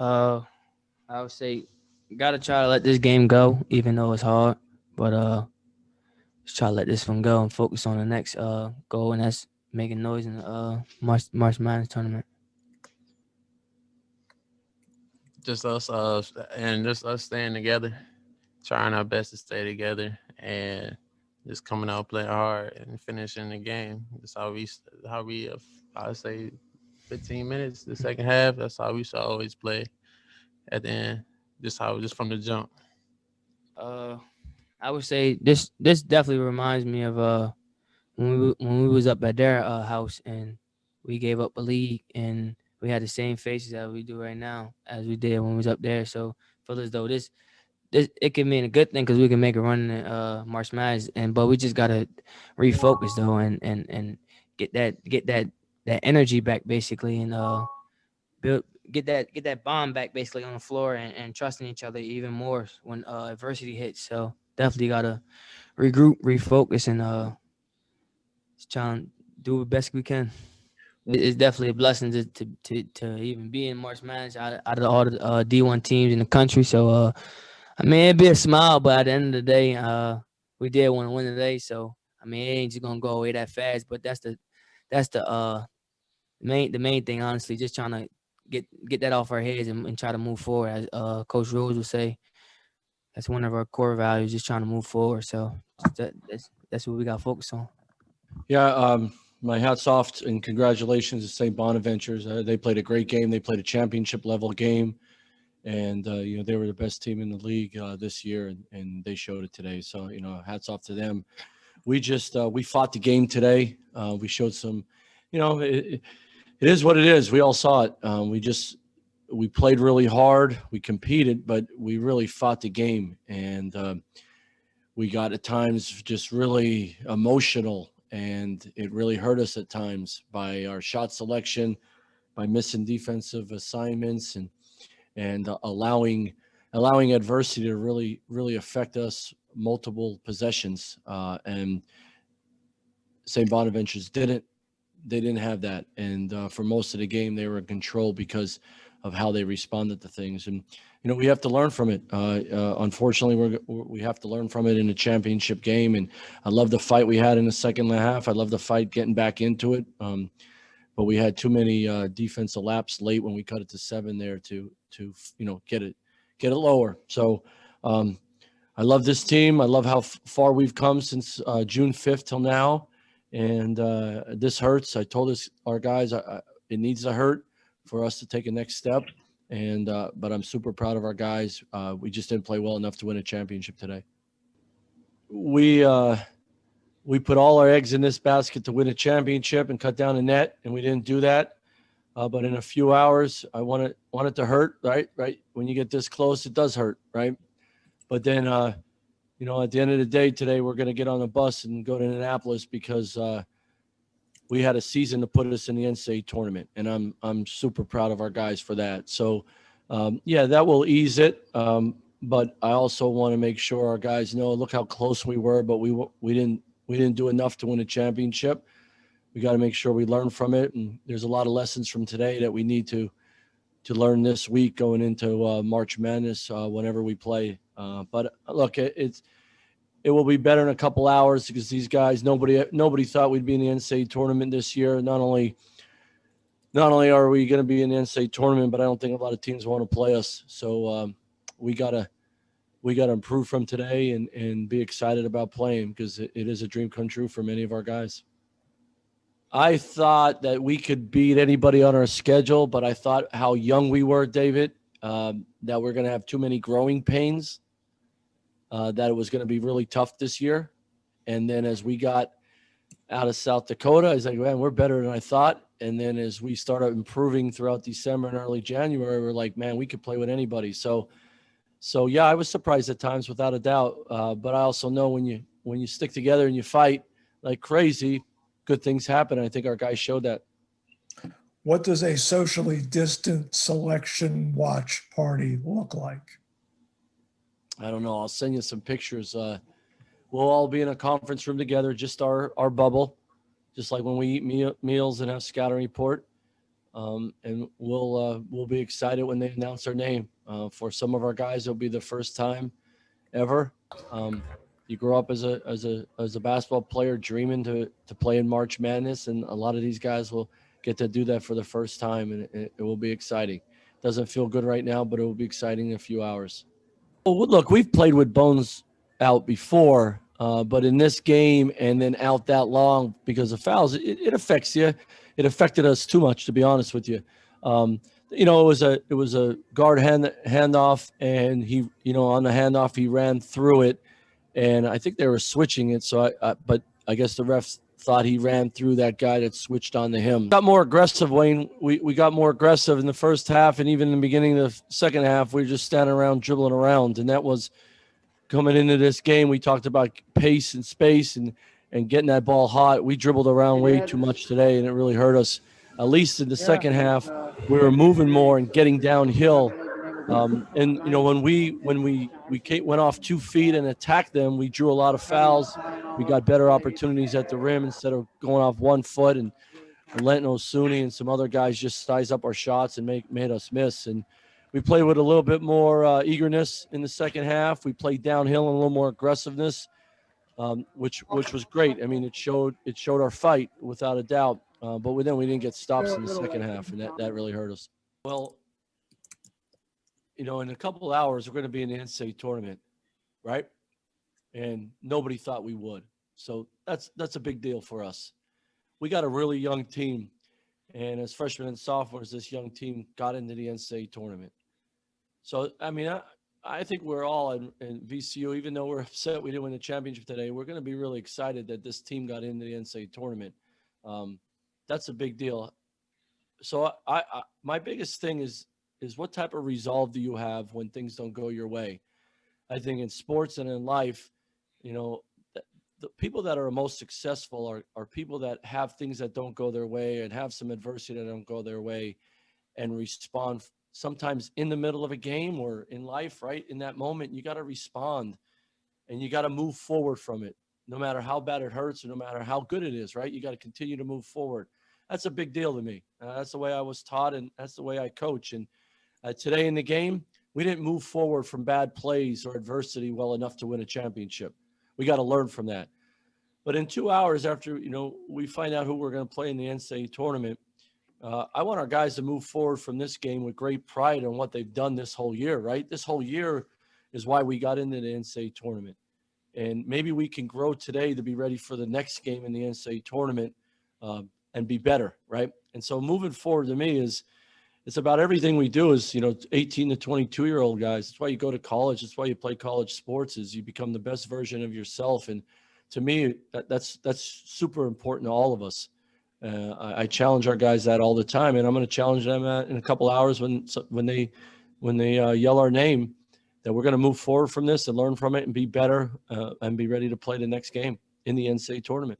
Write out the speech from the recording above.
Uh, I would say gotta try to let this game go, even though it's hard. But just try to let this one go and focus on the next goal, and that's making noise in the March Madness tournament. Just us, and just us staying together, trying our best to stay together, and just coming out playing hard and finishing the game. That's how we I say 15 minutes the second half. That's how we should always play at the end. Just from the jump. Uh, I would say this definitely reminds me of when we was up at their house and we gave up a league and we had the same faces that we do right now as we did when we was up there. So feel as though this it can mean a good thing because we can make a run in March Madness, and but we just gotta refocus though and get that energy back basically, and build get that bond back basically on the floor, and trusting each other even more when adversity hits. So definitely gotta regroup, refocus, and just try and do the best we can. It's definitely a blessing to even be in March Madness out of all the D1 teams in the country. So I mean, it'd be a smile, but at the end of the day, we did want to win today. So I mean, it ain't just gonna go away that fast. But that's the main thing, honestly. Just trying to get that off our heads and try to move forward. As Coach Rhoades would say, that's one of our core values. Just trying to move forward. So that's what we got to focus on. Yeah, my hats off and congratulations to St. Bonaventures. They played a great game. They played a championship level game, and they were the best team in the league this year, and they showed it today. So hats off to them. We fought the game today. We showed some, it is what it is. We all saw it. We played really hard. We competed, but we really fought the game, and we got at times just really emotional, and it really hurt us at times by our shot selection, by missing defensive assignments, and allowing adversity to really affect us multiple possessions. And St. Bonaventure's didn't have that, and for most of the game they were in control because of how they responded to things. And we have to learn from it. Unfortunately, we have to learn from it in a championship game. And I love the fight we had in the second half. I love the fight getting back into it. But we had too many defensive laps late when we cut it to 7 there to get it lower. So I love this team. I love how far we've come since June 5th till now. And this hurts. I told our guys it needs to hurt for us to take a next step. And but I'm super proud of our guys. We just didn't play well enough to win a championship today. We put all our eggs in this basket to win a championship and cut down the net, and we didn't do that. But in a few hours, I want it to hurt, right? When you get this close, it does hurt, right? But then, at the end of the day today, we're going to get on a bus and go to Annapolis because we had a season to put us in the NCAA tournament, and I'm super proud of our guys for that. So, that will ease it. But I also want to make sure our guys know, look how close we were, but we didn't do enough to win a championship. We got to make sure we learn from it, and there's a lot of lessons from today that we need to learn this week going into March Madness whenever we play. But look, it will be better in a couple hours because these guys, nobody thought we'd be in the NCAA tournament this year. Not only are we going to be in the NCAA tournament, but I don't think a lot of teams want to play us. So we gotta improve from today and be excited about playing because it is a dream come true for many of our guys. I thought that we could beat anybody on our schedule, but I thought how young we were, David, that we're going to have too many growing pains, that it was going to be really tough this year. And then as we got out of South Dakota, I was like, man, we're better than I thought. And then as we started improving throughout December and early January, we're like, man, we could play with anybody. So yeah, I was surprised at times without a doubt. But I also know when you stick together and you fight like crazy, good things happen. I think our guys showed that. What does a socially distant selection watch party look like? I don't know. I'll send you some pictures. We'll all be in a conference room together, just our bubble, just like when we eat meals and have scouting report. And we'll be excited when they announce their name. For some of our guys, it'll be the first time ever. You grow up as a basketball player dreaming to play in March Madness, and a lot of these guys will get to do that for the first time, and it will be exciting. Doesn't feel good right now, but it will be exciting in a few hours. Well, look, we've played with bones out before, but in this game and then out that long because of fouls, it affects you. It affected us too much, to be honest with you. It was a guard handoff, and he, on the handoff, he ran through it, and I think they were switching it. So but I guess the refs thought he ran through that guy that switched onto him. Got more aggressive, Wayne. We got more aggressive in the first half, and even in the beginning of the second half, we were just standing around dribbling around, and that was coming into this game. We talked about pace and space and getting that ball hot. We dribbled around way too much today, and it really hurt us. At least in the second half, we were moving more and getting downhill. When we went off 2 feet and attacked them, we drew a lot of fouls. We got better opportunities at the rim instead of going off 1 foot, and letting Osuni and some other guys just size up our shots and made us miss. And we played with a little bit more eagerness in the second half. We played downhill and a little more aggressiveness, which was great. I mean, it showed our fight without a doubt. But then we didn't get stops in the second half, and that really hurt us. Well, in a couple of hours, we're going to be in the NCAA tournament, right? And nobody thought we would. So that's a big deal for us. We got a really young team, and as freshmen and sophomores, this young team got into the NCAA tournament. So, I mean, I think we're all in VCU, even though we're upset we didn't win the championship today, we're going to be really excited that this team got into the NCAA tournament. That's a big deal. So my biggest thing is what type of resolve do you have when things don't go your way? I think in sports and in life, the people that are most successful are people that have things that don't go their way and have some adversity that don't go their way and respond sometimes in the middle of a game or in life, right? In that moment, you got to respond and you got to move forward from it, no matter how bad it hurts or no matter how good it is, right? You got to continue to move forward. That's a big deal to me. That's the way I was taught, and that's the way I coach. And today in the game, we didn't move forward from bad plays or adversity well enough to win a championship. We got to learn from that. But in 2 hours after, we find out who we're going to play in the NCAA tournament, I want our guys to move forward from this game with great pride on what they've done this whole year, right? This whole year is why we got into the NCAA tournament. And maybe we can grow today to be ready for the next game in the NCAA tournament and be better, right? And so moving forward to me it's about everything we do is, 18 to 22-year-old guys. That's why you go to college. That's why you play college sports, is you become the best version of yourself. And to me, that's super important to all of us. I challenge our guys that all the time, and I'm going to challenge them in a couple hours when they yell our name, that we're going to move forward from this and learn from it and be better and be ready to play the next game in the NCAA tournament.